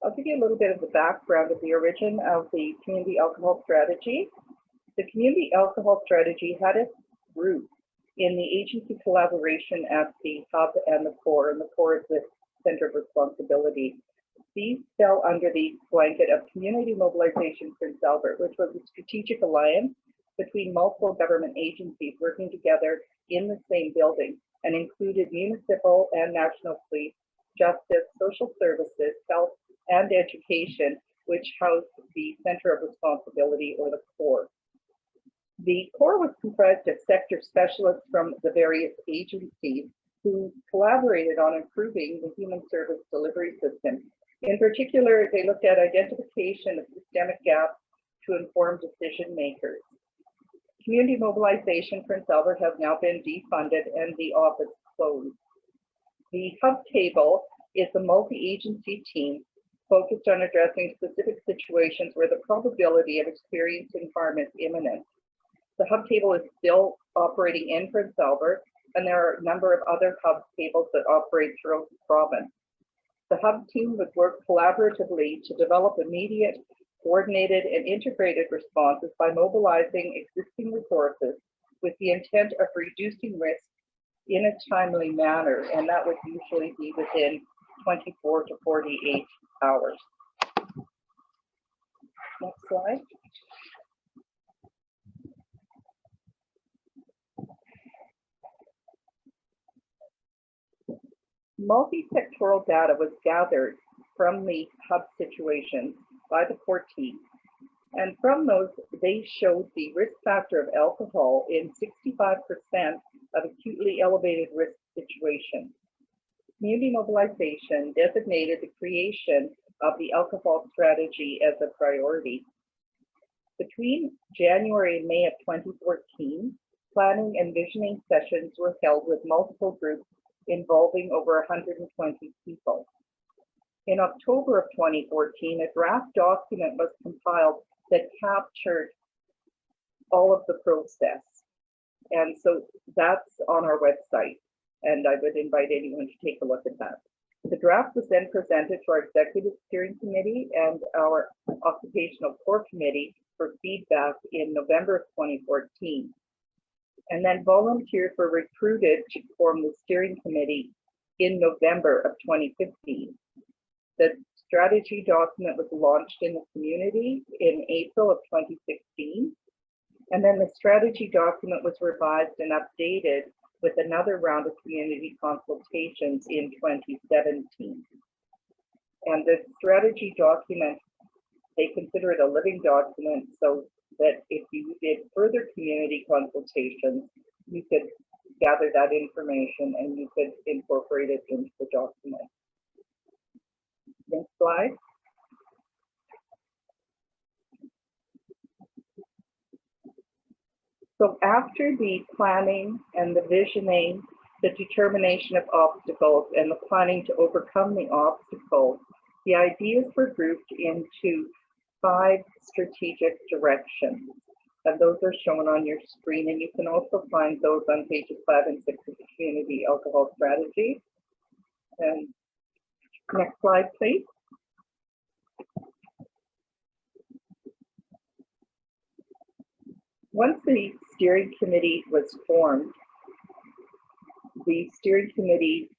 I'll give you a little bit of the background of the origin of the community alcohol strategy. The community alcohol strategy had its roots in the agency collaboration at the hub and the core, is the center of responsibility. These fell under the blanket of Community Mobilization Prince Albert, which was a strategic alliance between multiple government agencies working together in the same building, and included municipal and national police, justice, social services, health, and education, which housed the center of responsibility, or the core. The core was comprised of sector specialists from the various agencies who collaborated on improving the human service delivery system. In particular, they looked at identification of systemic gaps to inform decision makers. Community Mobilization Prince Albert has now been defunded and the office closed. The hub table is a multi-agency team focused on addressing specific situations where the probability of experiencing harm is imminent. The hub table is still operating in Prince Albert, and there are a number of other hub tables that operate throughout the province. The hub team would work collaboratively to develop immediate, coordinated, and integrated responses by mobilizing existing resources with the intent of reducing risk in a timely manner, and that would usually be within 24 to 48 hours. Next slide. Multi-sectoral data was gathered from the hub situations by the core team, and from those, they showed the risk factor of alcohol in 65% of acutely elevated risk situations. Community mobilization designated the creation of the alcohol strategy as a priority. Between January and May of 2014, planning and visioning sessions were held with multiple groups involving over 120 people. In October of 2014, a draft document was compiled that captured all of the process. And so that's on our website, and I would invite anyone to take a look at that. The draft was then presented to our Executive Steering Committee and our Occupational Core Committee for feedback in November of 2014. And then volunteers were recruited to form the steering committee in November of 2015. The strategy document was launched in the community in April of 2016. And then the strategy document was revised and updated with another round of community consultations in 2017. And the strategy document, they consider it a living document, so that if you did further community consultations, you could gather that information and you could incorporate it into the document. Next slide. So after the planning and the visioning, the determination of obstacles and the planning to overcome the obstacles, the ideas were grouped into 5 strategic directions, and those are shown on your screen, and you can also find those on pages 5 and 6 of the Community Alcohol Strategy. And next slide, please. Once the steering committee was formed, the steering committee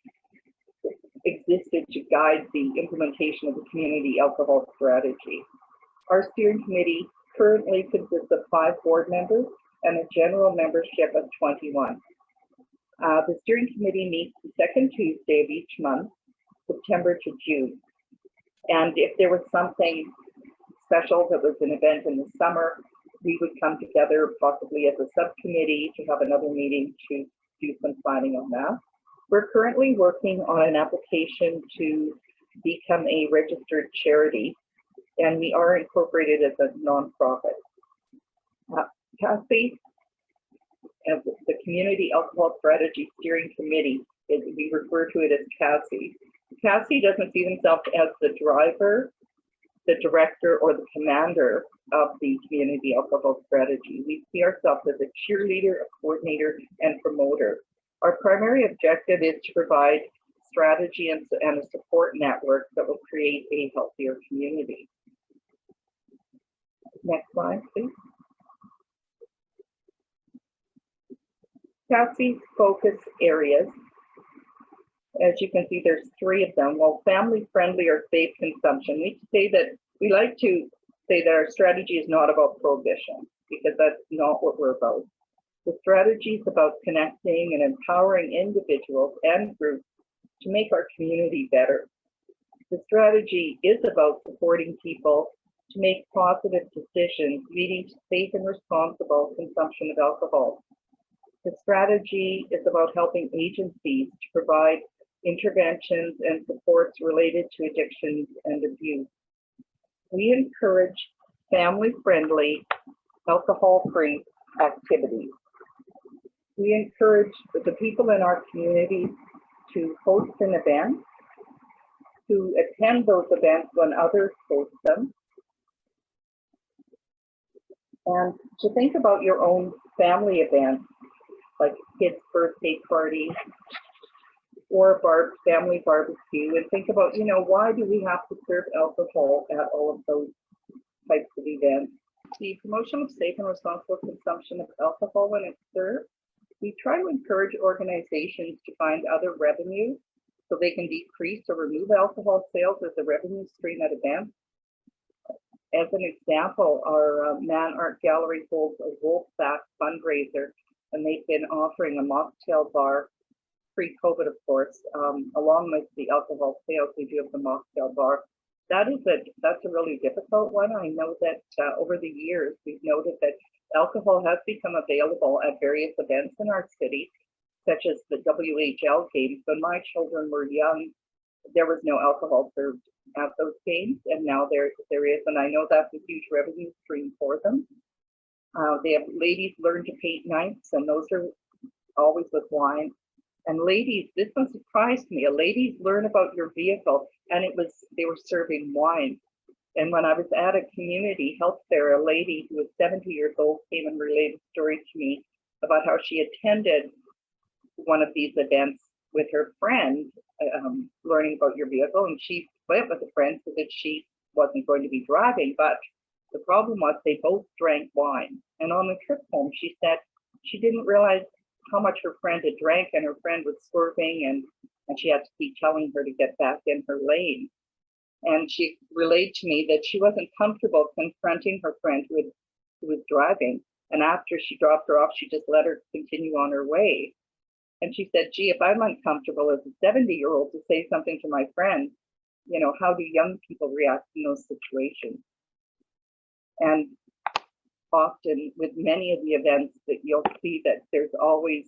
existed to guide the implementation of the Community Alcohol Strategy. Our steering committee currently consists of 5 board members and a general membership of 21. The steering committee meets the second Tuesday of each month, September to June. And if there was something special that was an event in the summer, we would come together possibly as a subcommittee to have another meeting to do some planning on that. We're currently working on an application to become a registered charity, and we are incorporated as a nonprofit. CASSC, the Community Alcohol Strategy Steering Committee, we refer to it as CASSC. CASSC doesn't see themselves as the driver, the director, or the commander of the Community Alcohol Strategy. We see ourselves as a cheerleader, a coordinator, and promoter. Our primary objective is to provide strategy and a support network that will create a healthier community. Next slide, please. CASSC's focus areas, as you can see, there's 3 of them. Well, family-friendly or safe consumption. We like to say that our strategy is not about prohibition, because that's not what we're about. The strategy is about connecting and empowering individuals and groups to make our community better. The strategy is about supporting people to make positive decisions leading to safe and responsible consumption of alcohol. The strategy is about helping agencies to provide interventions and supports related to addictions and abuse. We encourage family-friendly, alcohol-free activities. We encourage the people in our community to host an event, to attend those events when others host them, and to think about your own family events, like kids' birthday party or a family barbecue, and think about, why do we have to serve alcohol at all of those types of events? The promotion of safe and responsible consumption of alcohol when it's served, we try to encourage organizations to find other revenue so they can decrease or remove alcohol sales as a revenue stream at events. As an example, our Man Art Gallery holds a Wolfpack fundraiser, and they've been offering a mocktail bar, pre-COVID, of course, along with the alcohol sales. We do have the mocktail bar. That's a really difficult one. I know that over the years, we've noted that alcohol has become available at various events in our city, such as the WHL games. When my children were young, there was no alcohol served at those games, and now there is, and I know that's a huge revenue stream for them. They have Ladies Learn to Paint nights, and those are always with wine. And ladies, this one surprised me. A Ladies Learn About Your Vehicle, and they were serving wine. And when I was at a community health fair, a lady who was 70 years old came and relayed a story to me about how she attended one of these events with her friend, learning about your vehicle, and she went with a friend so that she wasn't going to be driving, but the problem was they both drank wine. And on the trip home, she said she didn't realize how much her friend had drank, and her friend was swerving, and she had to keep telling her to get back in her lane. And she relayed to me that she wasn't comfortable confronting her friend who was driving. And after she dropped her off, she just let her continue on her way. And she said, gee, if I'm uncomfortable as a 70-year-old to say something to my friend, how do young people react in those situations? And often with many of the events that you'll see that there's always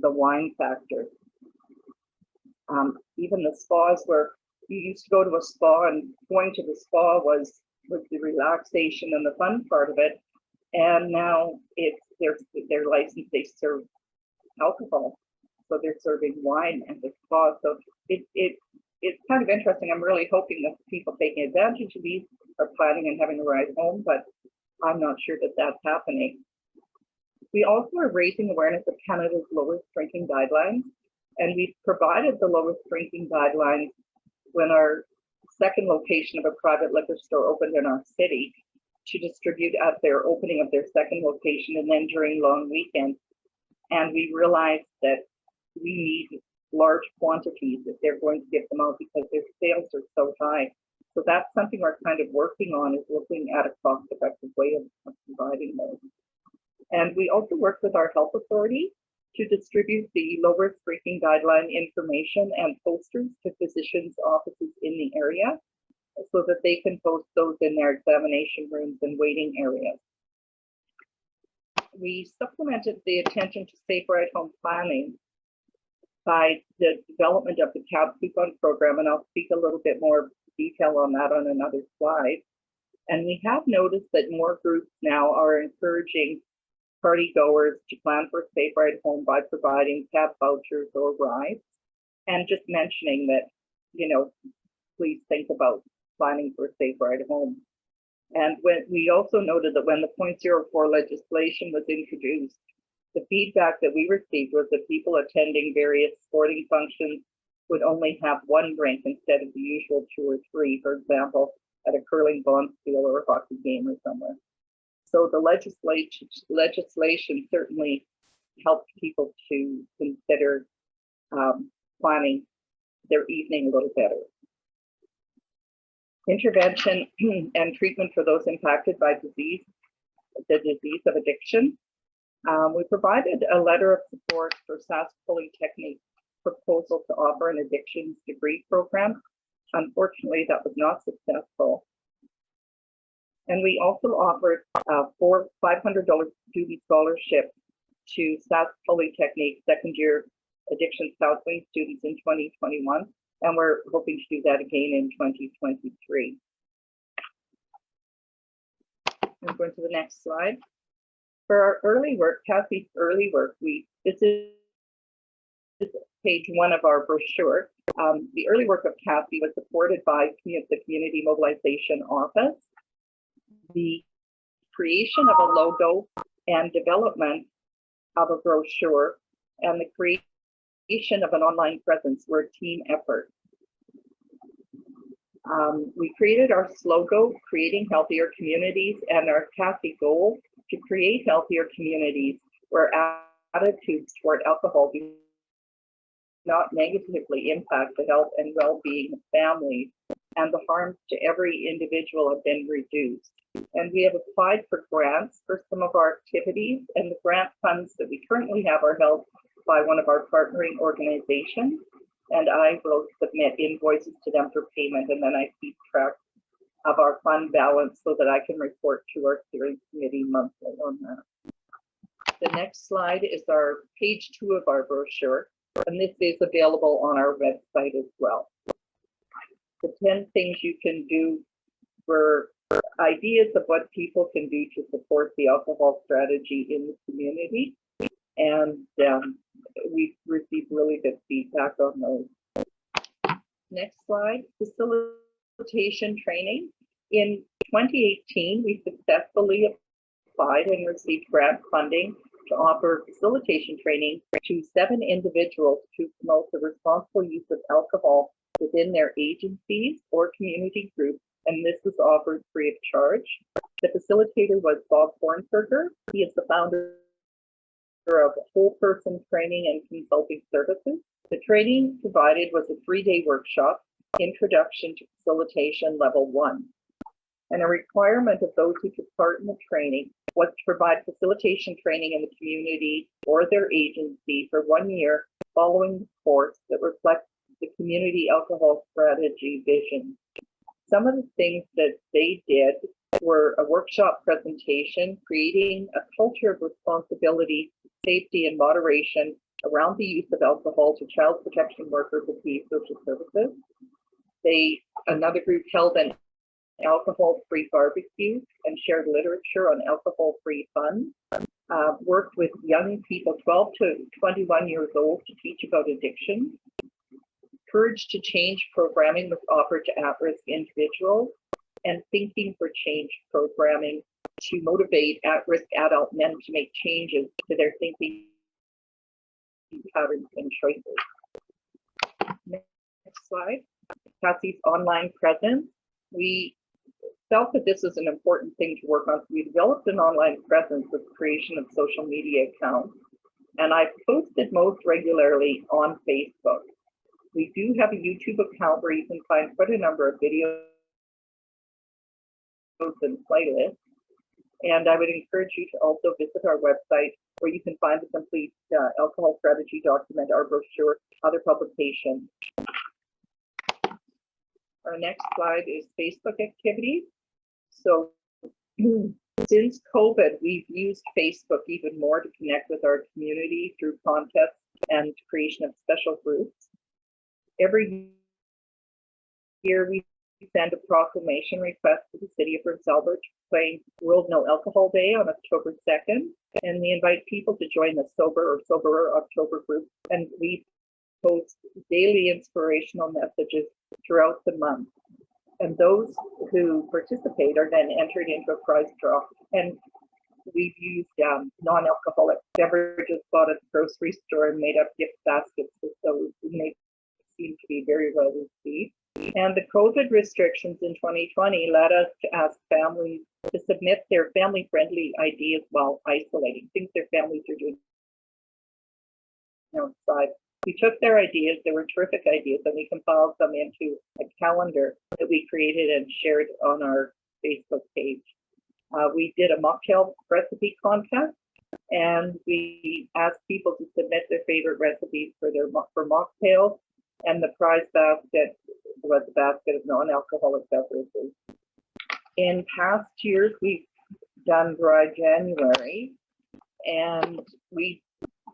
the wine factor. Even the spas, where you used to go to a spa, and going to the spa was the relaxation and the fun part of it. And now they're licensed, they serve alcohol, so they're serving wine at the spa. So it's kind of interesting. I'm really hoping that the people taking advantage of these are planning and having a ride home, but I'm not sure that that's happening. We also are raising awareness of Canada's lowest drinking guidelines, and we've provided the lowest drinking guidelines when our second location of a private liquor store opened in our city, to distribute at their opening of their second location and then during long weekends. And we realized that we need large quantities if they're going to give them out, because their sales are so high. So that's something we're kind of working on, is looking at a cost-effective way of providing those. And we also work with our health authority to distribute the lowest drinking guideline information and posters to physicians' offices in the area, so that they can post those in their examination rooms and waiting areas. We supplemented the attention to safer at-home planning by the development of the CASSC program, and I'll speak a little bit more detail on that on another slide. And we have noticed that more groups now are encouraging party goers to plan for a safe ride home by providing cab vouchers or rides, and just mentioning that, please think about planning for a safe ride home. And we also noted that when the .04 legislation was introduced, the feedback that we received was that people attending various sporting functions would only have one drink instead of the usual 2 or 3, for example, at a curling bonspiel or a hockey game or somewhere. So the legislation certainly helps people to consider planning their evening a little better. Intervention and treatment for those impacted by the disease of addiction. We provided a letter of support for CASSC Polytechnic's proposal to offer an addictions degree program. Unfortunately, that was not successful. And we also offered $500 student scholarship to CASSC Polytechnic second-year addiction counseling students in 2021, and we're hoping to do that again in 2023. I'm going to the next slide. For our early work, CASSC's early work, this is page 1 of our brochure. The early work of CASSC was supported by the Community Mobilization Office. The creation of a logo and development of a brochure and the creation of an online presence were a team effort. We created our slogan, creating healthier communities, and our CASSC goal to create healthier communities where attitudes toward alcohol do not negatively impact the health and well-being of families, and the harms to every individual have been reduced. And we have applied for grants for some of our activities, and the grant funds that we currently have are held by one of our partnering organizations, and I will submit invoices to them for payment, and then I keep track of our fund balance so that I can report to our steering committee monthly on that. The next slide is our page 2 of our brochure, and this is available on our website as well. The 10 things you can do for ideas of what people can do to support the alcohol strategy in the community, and we've received really good feedback on those. Next slide, facilitation training. In 2018, we successfully applied and received grant funding to offer facilitation training to 7 individuals to promote the responsible use of alcohol within their agencies or community groups, and this was offered free of charge. The facilitator was Bob Hornberger. He is the founder of Whole Person Training and Consulting Services. The training provided was a 3-day workshop, Introduction to Facilitation Level 1. And a requirement of those who took part in the training was to provide facilitation training in the community or their agency for 1 year following the course that reflects the community alcohol strategy vision. Some of the things that they did were a workshop presentation, creating a culture of responsibility, safety, and moderation around the use of alcohol to child protection workers of PA Social Services. Another group held an alcohol-free barbecue and shared literature on alcohol-free fun. Worked with young people 12 to 21 years old to teach about addiction. Courage to Change programming was offered to at-risk individuals, and Thinking for Change programming to motivate at-risk adult men to make changes to their thinking patterns and choices. Next slide. CASSC's online presence. We felt that this was an important thing to work on, so we developed an online presence with the creation of social media accounts, and I posted most regularly on Facebook. We do have a YouTube account where you can find quite a number of videos and playlists, and I would encourage you to also visit our website where you can find the complete alcohol strategy document, our brochure, other publications. Our next slide is Facebook activities. So since COVID, we've used Facebook even more to connect with our community through contests and creation of special groups. Every year we send a proclamation request to the City of Prince Albert saying World No Alcohol Day on October 2nd, and we invite people to join the Sober or Soberer October group, and we post daily inspirational messages throughout the month. And those who participate are then entered into a prize draw. And we've used non-alcoholic beverages bought at the grocery store and made up gift baskets with those who make seemed to be very well received. And the COVID restrictions in 2020 led us to ask families to submit their family-friendly ideas while isolating, things their families are doing outside. We took their ideas, they were terrific ideas, and we compiled them into a calendar that we created and shared on our Facebook page. We did a mocktail recipe contest, and we asked people to submit their favorite recipes for mocktails, and the prize basket was a basket of non-alcoholic beverages. In past years, we've done Dry January, and we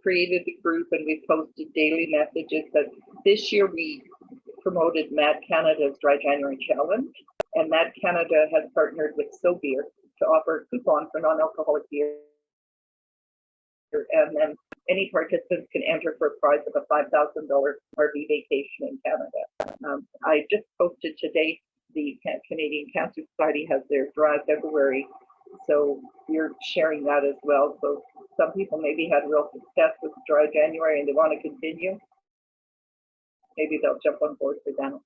created the group and we posted daily messages. But this year we promoted Mad Canada's Dry January Challenge, and Mad Canada has partnered with So Beer to offer a coupon for non-alcoholic beer, and then any participants can enter for a prize of a $5,000 RV vacation in Canada. I just posted today, the Canadian Cancer Society has their Dry February, so we're sharing that as well. So some people maybe had real success with Dry January and they want to continue. Maybe they'll jump on board for that.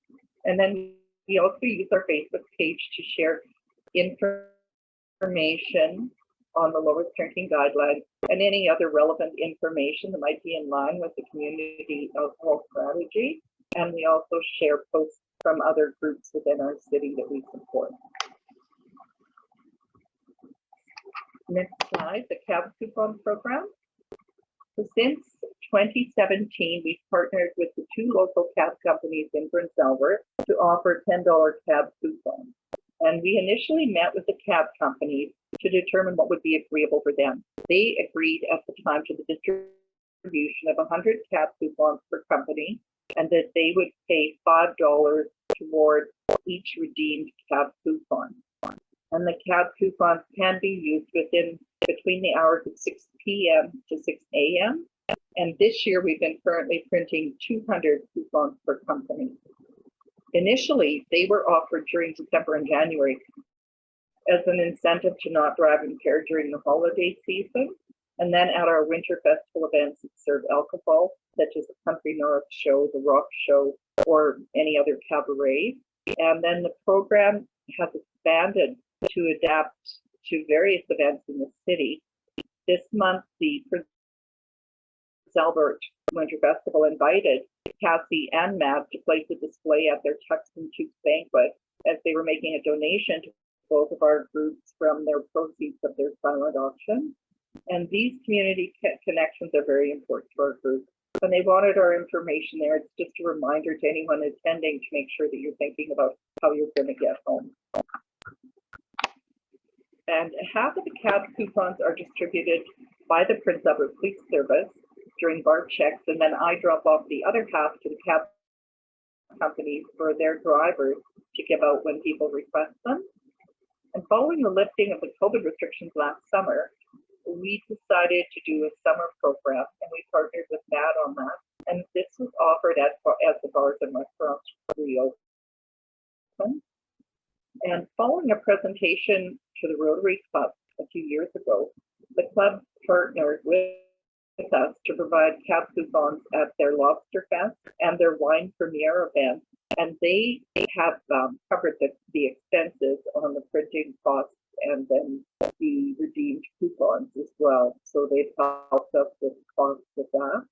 And then we also use our Facebook page to share information on the lowest drinking guidelines and any other relevant information that might be in line with the community alcohol strategy. And we also share posts from other groups within our city that we support. Next slide, the CAB coupon program. So since 2017, we've partnered with the 2 local cab companies in Prince Albert to offer $10 cab coupons. And we initially met with the cab companies to determine what would be agreeable for them. They agreed at the time to the distribution of 100 cab coupons per company, and that they would pay $5 toward each redeemed cab coupon. And the cab coupons can be used between the hours of 6 p.m. to 6 a.m. And this year we've been currently printing 200 coupons per company. Initially, they were offered during December and January as an incentive to not drive impaired during the holiday season. And then at our winter festival events that serve alcohol, such as the Country North Show, the Rock Show, or any other cabaret. And then the program has expanded to adapt to various events in the city. This month, the Prince Albert Winter Festival invited CASSC and MAB to place a display at their Tucks and Toots banquet, as they were making a donation to both of our groups from their proceeds of their silent auction. And these community connections are very important to our group. When they wanted our information there, it's just a reminder to anyone attending to make sure that you're thinking about how you're going to get home. And half of the cab coupons are distributed by the Prince Albert Police Service during bar checks, and then I drop off the other half to the cab companies for their drivers to give out when people request them. And following the lifting of the COVID restrictions last summer, we decided to do a summer program, and we partnered with MAD on that. And this was offered as the bars and restaurants reopened. And following a presentation to the Rotary Club a few years ago, the club partnered with us to provide cab coupons at their Lobster Fest and their wine premiere event. And they have covered the expenses on the printing costs and then the redeemed coupons as well. So they've helped us with the cost of that.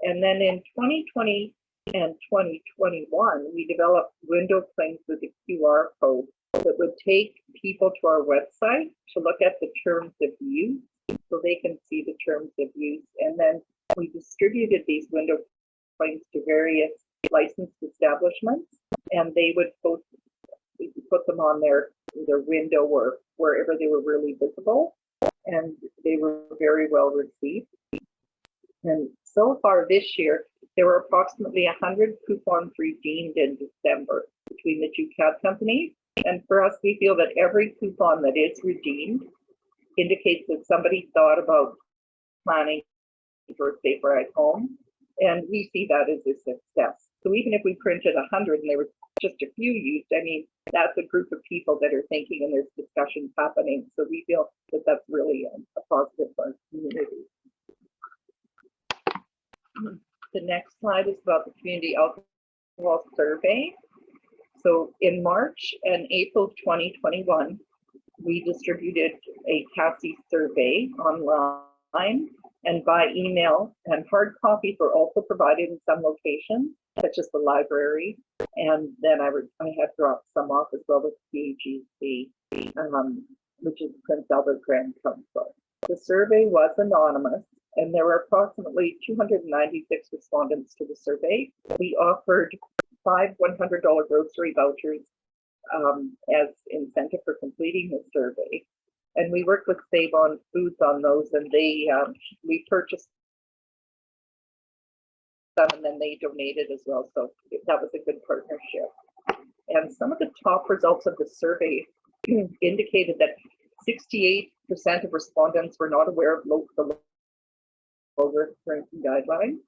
And then in 2020 and 2021, we developed window clings with a QR code that would take people to our website to look at the terms of use, so they can see the terms of use. And then we distributed these window clings to various licensed establishments, and they would put them on their window or wherever they were really visible, and they were very well received. And so far this year, there were approximately 100 coupons redeemed in December between the 2 cab companies. And for us, we feel that every coupon that is redeemed indicates that somebody thought about planning for a safe ride home, and we see that as a success. So even if we printed 100 and there was just a few used, I mean, that's a group of people that are thinking and there's discussions happening. So we feel that that's really a positive for our community. The next slide is about the community alcohol alcohol survey. So in March and April 2021, we distributed a CASSC survey online and by email, and hard copies were also provided in some locations, such as the library. And then I had dropped some off as well with CAGC, which is Prince Albert Grand Council. The survey was anonymous, and there were approximately 296 respondents to the survey. We offered 5 $100 grocery vouchers as incentive for completing the survey. And we worked with Save On Foods on those, and we purchased them and then they donated as well. So that was a good partnership. And some of the top results of the survey indicated that 68% of respondents were not aware of the low-risk drinking guidelines.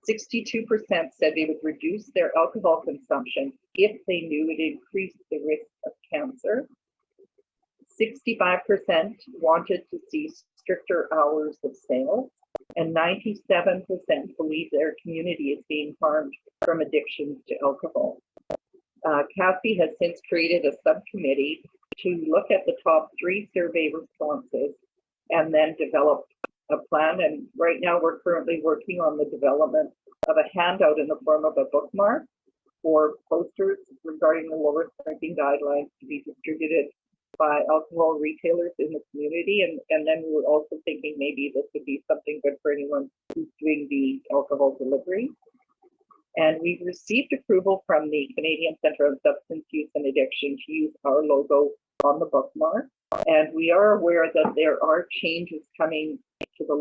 62% said they would reduce their alcohol consumption if they knew it increased the risk of cancer. 65% wanted to see stricter hours of sale, and 97% believe their community is being harmed from addictions to alcohol. CASSC has since created a subcommittee to look at the top 3 survey responses and then develop a plan. And right now we're currently working on the development of a handout in the form of a bookmark or posters regarding the lower drinking guidelines to be distributed by alcohol retailers in the community. And then we were also thinking maybe this would be something good for anyone who's doing the alcohol delivery. And we've received approval from the Canadian Centre on Substance Use and Addiction to use our logo on the bookmark. And we are aware that there are changes coming to the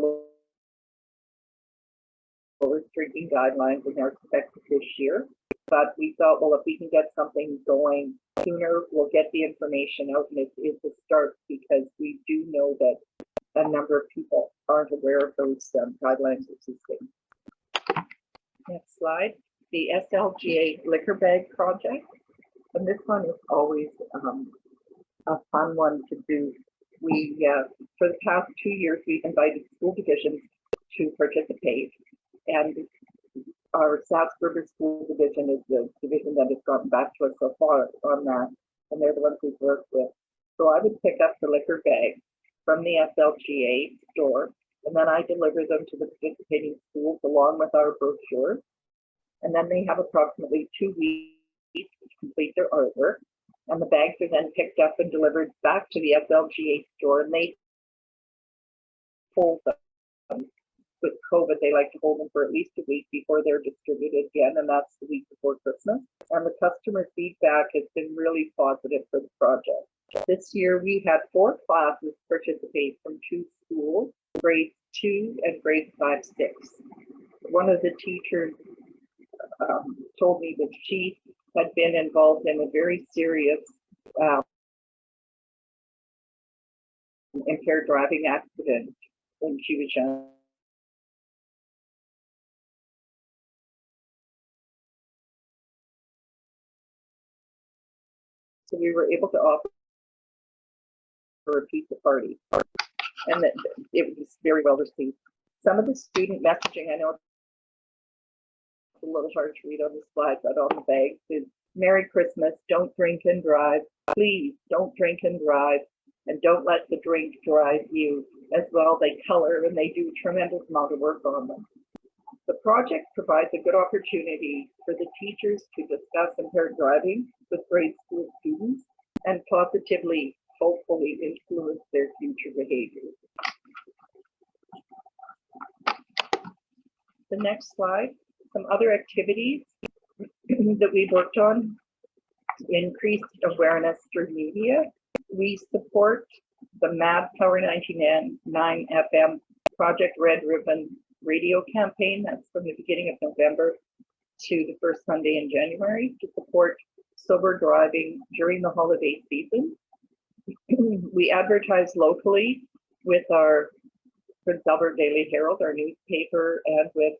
lower drinking guidelines and are expected this year. But we thought, well, if we can get something going sooner, we'll get the information out, and it's a start because we do know that a number of people aren't aware of those guidelines existing. Next slide. The SLGA liquor bag project, and this one is always a fun one to do. We, for the past 2 years, we've invited school divisions to participate, and our Saskatchewan School Division is the division that has gotten back to us so far on that, and they're the ones we've worked with. So I would pick up the liquor bag from the SLGA store, and then I deliver them to the participating schools along with our brochure. And then they have approximately 2 weeks to complete their artwork. And the bags are then picked up and delivered back to the SLGA store, and they hold them. With COVID, they like to hold them for at least a week before they're distributed again, and that's the week before Christmas. And the customer feedback has been really positive for the project. This year, we had 4 classes participate from 2 schools, grades 2 and grades 5-6. One of the teachers told me that she had been involved in a very serious impaired driving accident when she was young. So we were able to offer a pizza party, and it was very well received. Some of the student messaging, I know it's a little hard to read on the slide, but on the bags is Merry Christmas, don't drink and drive, please don't drink and drive, and don't let the drink drive you. As well, they color and they do a tremendous amount of work on them. The project provides a good opportunity for the teachers to discuss impaired driving with grade school students and positively, hopefully, influence their future behaviors. The next slide, some other activities that we worked on: increased awareness through media. We support the MAD Power 99 FM Project Red Ribbon radio campaign. That's from the beginning of November to the first Sunday in January to support sober driving during the holiday season. We advertise locally with our Prince Albert Daily Herald, our newspaper, and with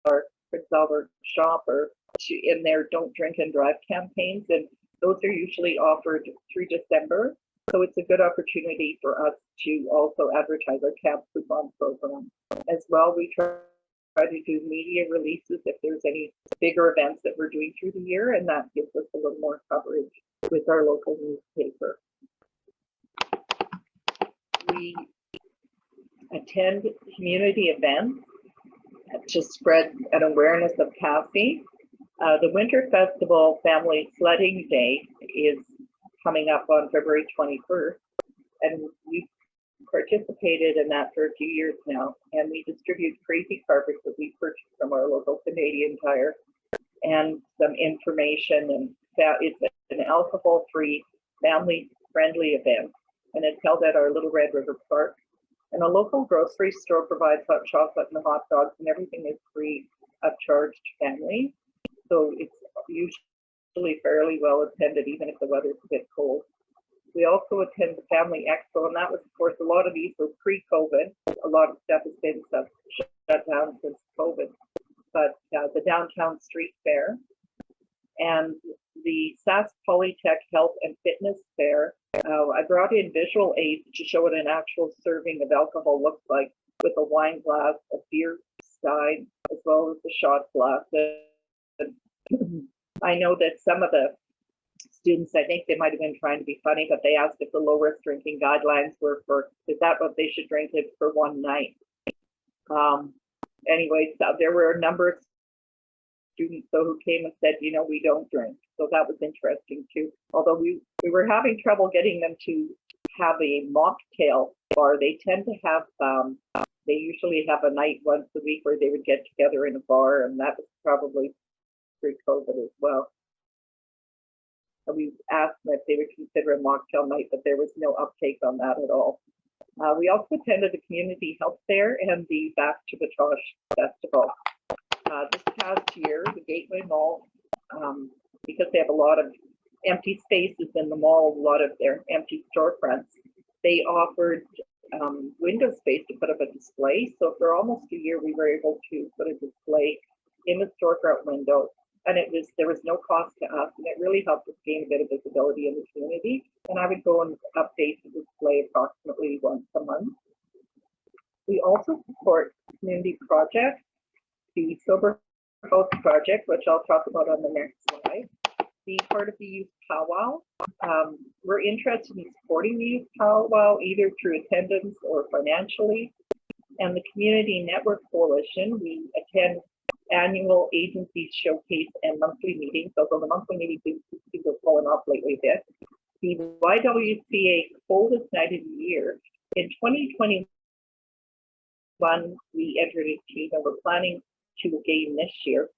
our Prince Albert Shopper in their Don't Drink and Drive campaigns, and those are usually offered through December. So it's a good opportunity for us to also advertise our CAB coupon program. As well, we try try to do media releases if there's any bigger events that we're doing through the year, and that gives us a little more coverage with our local newspaper. We attend community events to spread an awareness of CASSC. The Winter Festival Family Sledding Day is coming up on February 21st, and we've participated in that for a few years now, and we distribute crazy carpets that we purchased from our local Canadian Tire and some information, and it's an alcohol-free, family-friendly event, and it's held at our Little Red River Park. And a local grocery store provides hot chocolate and hot dogs, and everything is free of charge to families. So it's usually fairly well attended, even if the weather's a bit cold. We also attend the Family Expo, and that was, of course, a lot of these were pre-COVID. A lot of stuff has been shut down since COVID. But the Downtown Street Fair and the SAS Polytech Health and Fitness Fair, I brought in visual aids to show what an actual serving of alcohol looks like, with a wine glass, a beer stein, as well as the shot glass. I know that some of the students, I think they might have been trying to be funny, but they asked if the low risk drinking guidelines were for, is that what they should drink it for one night? Anyways, there were a number of students though who came and said, you know, we don't drink. So that was interesting too. Although we were having trouble getting them to have a mocktail bar. They tend to have, they usually have a night once a week where they would get together in a bar, and that was probably pre-COVID as well. We asked them if they would consider a mocktail night, but there was no uptake on that at all. We also attended the Community Health Fair and the Back to Batoche Festival. This past year, the Gateway Mall, because they have a lot of empty spaces in the mall, a lot of their empty storefronts, they offered window space to put up a display. So for almost a year, we were able to put a display in the storefront window, and there was no cost to us, and it really helped us gain a bit of visibility in the community. And I would go and update the display approximately once a month. We also support community projects, the Sober Health Project, which I'll talk about on the next slide. Be part of the Youth Powwow. We're interested in supporting the Youth Powwow either through attendance or financially. And the Community Network Coalition, we attend annual agency showcase and monthly meetings, although the monthly meetings seem to have fallen off lately a bit. The YWCA coldest night of the year. In 2021, we entered a team, and we're planning to again this year.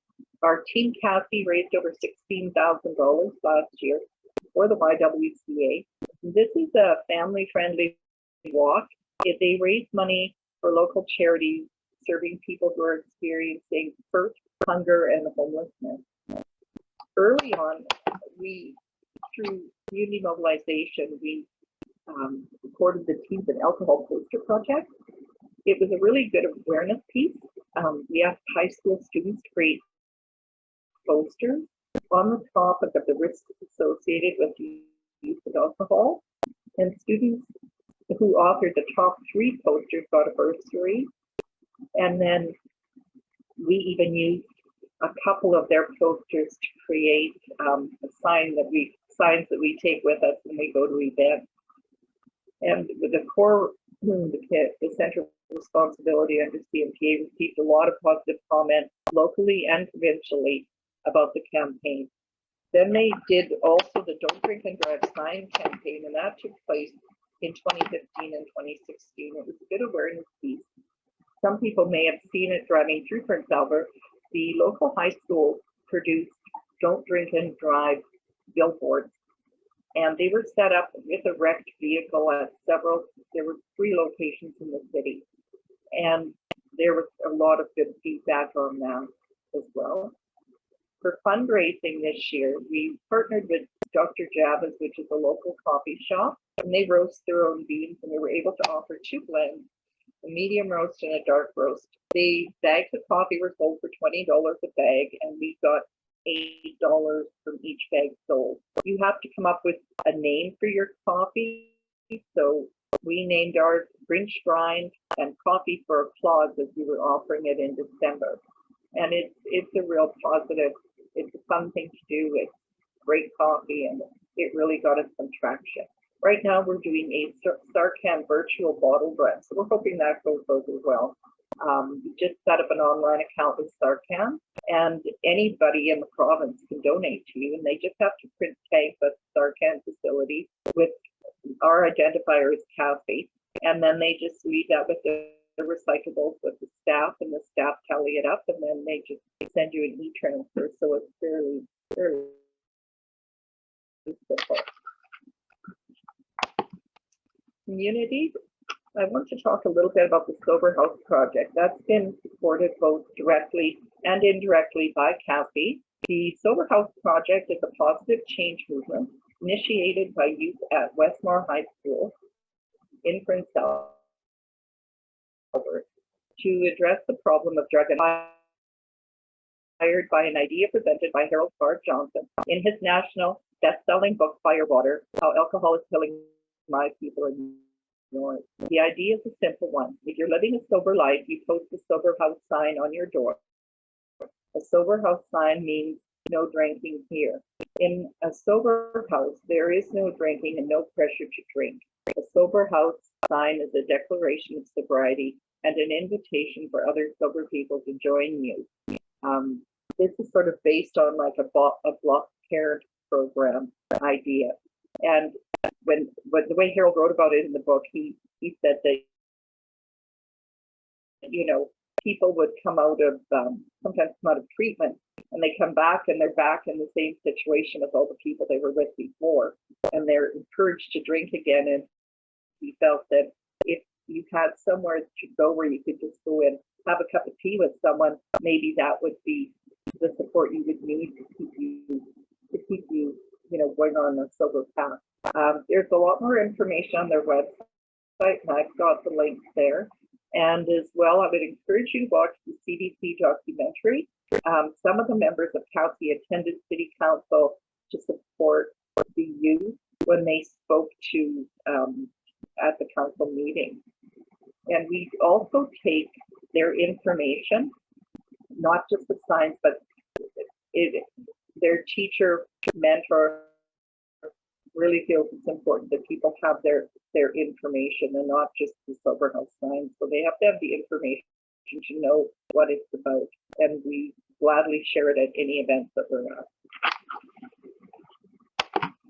Our team CASSC raised over $16,000 last year for the YWCA. This is a family-friendly walk. They raise money for local charities serving people who are experiencing thirst, hunger, and homelessness. Early on, through community mobilization, we supported the Teens and Alcohol Poster Project. It was a really good awareness piece. We asked high school students to create posters on the topic of the risks associated with the use of alcohol, and students who authored the top 3 posters got a bursary. And then we even used a couple of their posters to create signs that we take with us when we go to events. And the core, the Central Responsibility under CMPA received a lot of positive comments locally and provincially about the campaign. Then they did also the Don't Drink and Drive sign campaign, and that took place in 2015 and 2016. It was a good awareness piece. Some people may have seen it driving through Prince Albert. The local high school produced Don't Drink and Drive billboards, and they were set up with a wrecked vehicle at there were 3 locations in the city, and there was a lot of good feedback on that as well. For fundraising this year, we partnered with Dr. Java's, which is a local coffee shop, and they roast their own beans, and they were able to offer 2 blends, a medium roast and a dark roast. The bags of coffee were sold for $20 a bag, and we got $8 from each bag sold. You have to come up with a name for your coffee. So we named ours Drink Shrine and Coffee for Applause as we were offering it in December. And it's a real positive, it's a fun thing to do. It's great coffee, and it really got us some traction. Right now we're doing a SARCAN virtual bottle run, so we're hoping that goes as well. We just set up an online account with SARCAN, and anybody in the province can donate to you, and they just have to print tags at the SARCAN facility with our identifier is CASSC, and then they just leave that with the recyclables with the staff, and the staff tally it up, and then they just send you an e-transfer, so it's fairly simple. Community, I want to talk a little bit about the Sober House project. That's been supported both directly and indirectly by CASSC. The Sober House project is a positive change movement initiated by youth at Westmore High School in Prince Albert to address the problem of drug addiction, inspired by an idea presented by Harold Clark Johnson in his national best-selling book, Firewater, How Alcohol is Killing My People in North. The idea is a simple one. If you're living a sober life, you post a sober house sign on your door. A sober house sign means no drinking here. In a sober house, there is no drinking and no pressure to drink. A sober house sign is a declaration of sobriety and an invitation for other sober people to join you. This is sort of based on like a block parent program idea. And when the way Harold wrote about it in the book, he said that, you know, people would come out of sometimes come out of treatment, and they come back and they're back in the same situation as all the people they were with before, and they're encouraged to drink again. And he felt that if you had somewhere to go where you could just go and have a cup of tea with someone, maybe that would be the support you would need to keep you, you know, going on a sober path. There's a lot more information on their website, and I've got the links there. And as well, I would encourage you to watch the CBC documentary. Some of the members of CASSC attended City Council to support the youth when they spoke to at the council meeting. And we also take their information, not just the signs, but their teacher, mentor, really feels it's important that people have their information and not just the sober house signs. So they have to have the information to know what it's about, and we gladly share it at any events that we're at.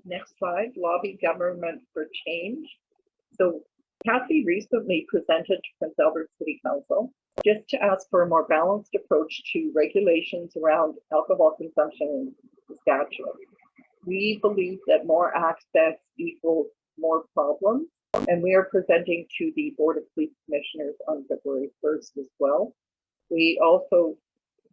Next slide, lobby government for change. So CASSC recently presented to Prince Albert City Council just to ask for a more balanced approach to regulations around alcohol consumption in Saskatchewan. We believe that more access equals more problems, and we are presenting to the Board of Police Commissioners on February 1st as well. We also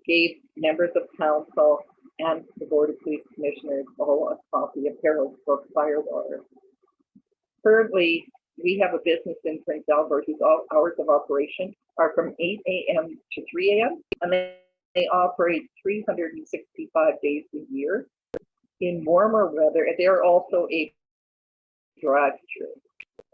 gave members of council and the Board of Police Commissioners all a copy of Harold's book, Firewater. Currently, we have a business in Prince Albert whose hours of operation are from 8 a.m. to 3 a.m. and they operate 365 days a year. In warmer weather, they're also a drive-through.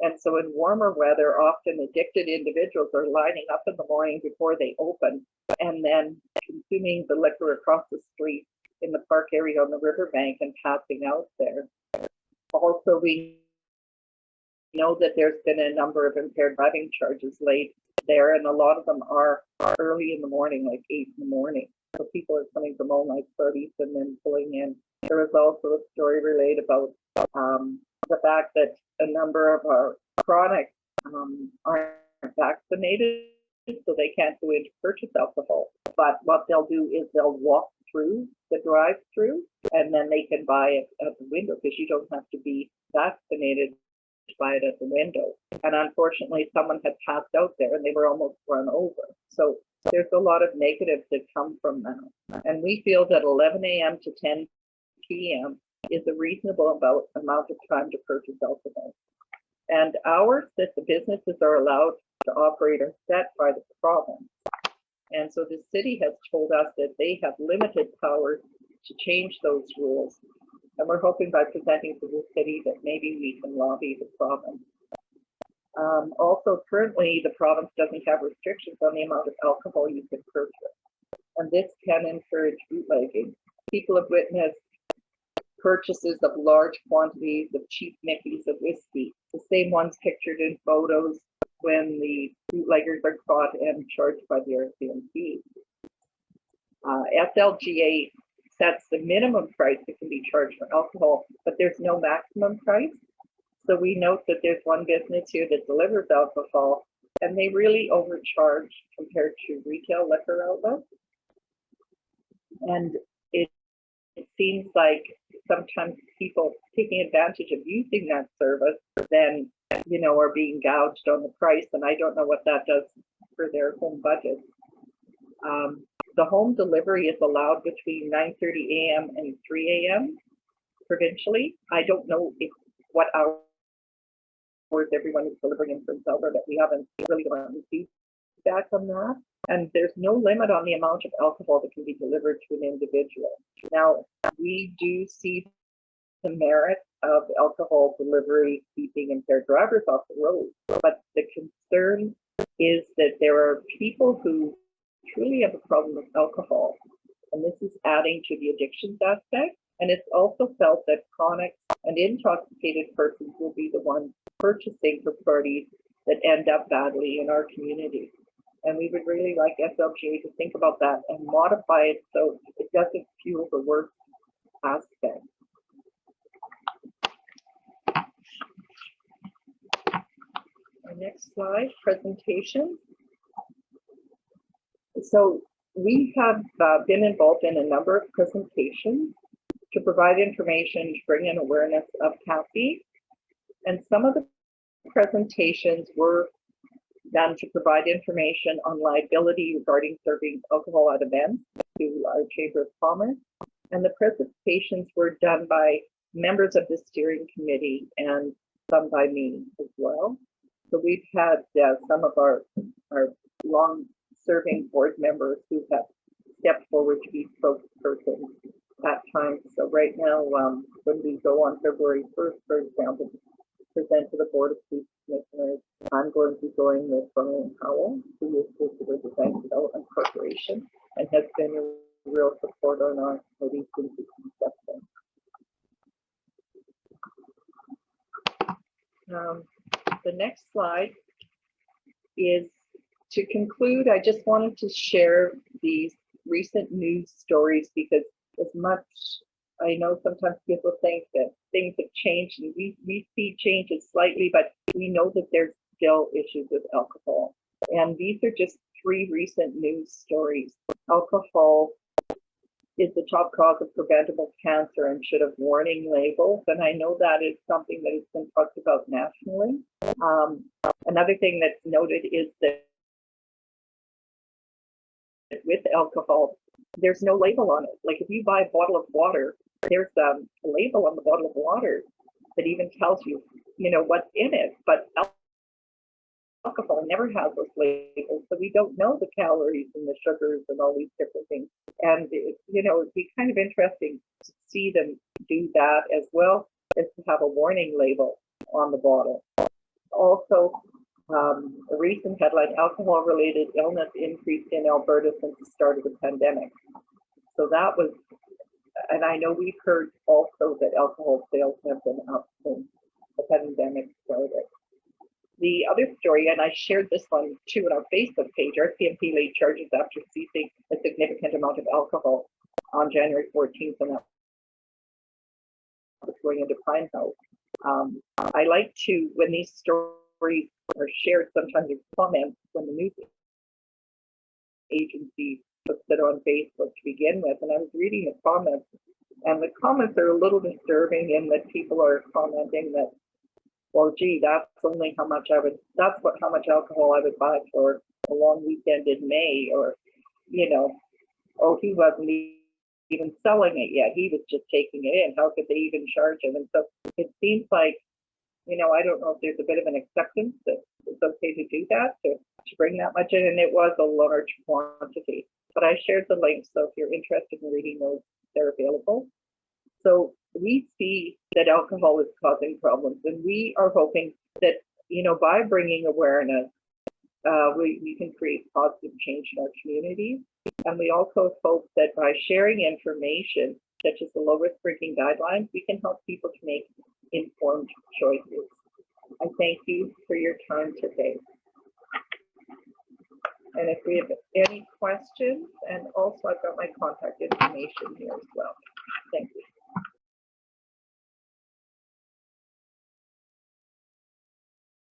And so in warmer weather, often addicted individuals are lining up in the morning before they open and then consuming the liquor across the street in the park area on the riverbank and passing out there. Also, we know that there's been a number of impaired driving charges laid there, and a lot of them are early in the morning, like 8 in the morning. So people are coming from all night parties and then pulling in. There was also a story relayed about the fact that a number of our chronic aren't vaccinated, so they can't go in to purchase alcohol. But what they'll do is they'll walk through the drive-through, and then they can buy it at the window, because you don't have to be vaccinated to buy it at the window. And unfortunately, someone had passed out there and they were almost run over. So there's a lot of negatives that come from that. And we feel that 11 a.m. to 10 p.m. is a reasonable amount of time to purchase alcohol. And hours that the businesses are allowed to operate are set by the province. And so the city has told us that they have limited powers to change those rules. And we're hoping by presenting to the city that maybe we can lobby the province. Also, currently, the province doesn't have restrictions on the amount of alcohol you can purchase, and this can encourage bootlegging. People have witnessed purchases of large quantities of cheap Mickeys of whiskey, the same ones pictured in photos when the bootleggers are caught and charged by the RCMP. SLGA sets the minimum price that can be charged for alcohol, but there's no maximum price. So we note that there's one business here that delivers alcohol, and they really overcharge compared to retail liquor outlets. And it seems like sometimes people taking advantage of using that service then, are being gouged on the price, and I don't know what that does for their home budget. The home delivery is allowed between 9:30 a.m. and 3 a.m. provincially. I don't know what hours everyone is delivering in Prince Alberta. We haven't really gotten feedback on that. And there's no limit on the amount of alcohol that can be delivered to an individual. Now, we do see the merit of alcohol delivery keeping impaired drivers off the road, but the concern is that there are people who truly have a problem with alcohol, and this is adding to the addictions aspect. And it's also felt that chronic and intoxicated persons will be the ones purchasing for parties that end up badly in our community. And we would really like SLGA to think about that and modify it so it doesn't fuel the worst aspect. Our next slide, presentation. So we have been involved in a number of presentations to provide information to bring in awareness of CASSC. And some of the presentations were done to provide information on liability regarding serving alcohol at events to our Chamber of Commerce. And the presentations were done by members of the steering committee and some by me as well. So we've had some of our long-serving board members who have stepped forward to be spokespersons at times. So right now, when we go on February 1st, for example, present to the Board of Police Commissioners, I'm going to be going with Brian Howell, who is with the Design Development Corporation and has been a real support on our committee since its inception. The next slide is to conclude. I just wanted to share these recent news stories because as much I know sometimes people think that things have changed, and we see changes slightly, but we know that there's still issues with alcohol. And these are just 3 recent news stories. Alcohol is the top cause of preventable cancer and should have warning labels. And I know that is something that has been talked about nationally. Another thing that's noted is that with alcohol, there's no label on it. Like if you buy a bottle of water, there's a label on the bottle of water that even tells you, what's in it. But alcohol never has those labels, so we don't know the calories and the sugars and all these different things. And it'd be kind of interesting to see them do that as well as to have a warning label on the bottle. Also, a recent headline: alcohol-related illness increased in Alberta since the start of the pandemic. So that was, and I know we've heard also that alcohol sales have been up since the pandemic started. The other story, and I shared this one too on our Facebook page, RCMP laid charges after seizing a significant amount of alcohol on January 14th, and that was going into Pine House. I like to, when these stories are shared, sometimes there's comments when the news agency puts it on Facebook to begin with, and I was reading the comments, and the comments are a little disturbing in that people are commenting that, well, gee, that's only how much how much alcohol I would buy for a long weekend in May, or, oh, he wasn't even selling it yet. He was just taking it in. How could they even charge him? And so it seems like, I don't know if there's a bit of an acceptance that it's okay to do that, to bring that much in, and it was a large quantity. But I shared the links, so if you're interested in reading those, they're available. So we see that alcohol is causing problems, and we are hoping that you know, by bringing awareness, we can create positive change in our communities. And we also hope that by sharing information, such as the low-risk drinking guidelines, we can help people to make informed choices. I thank you for your time today. And if we have any questions, and also I've got my contact information here as well.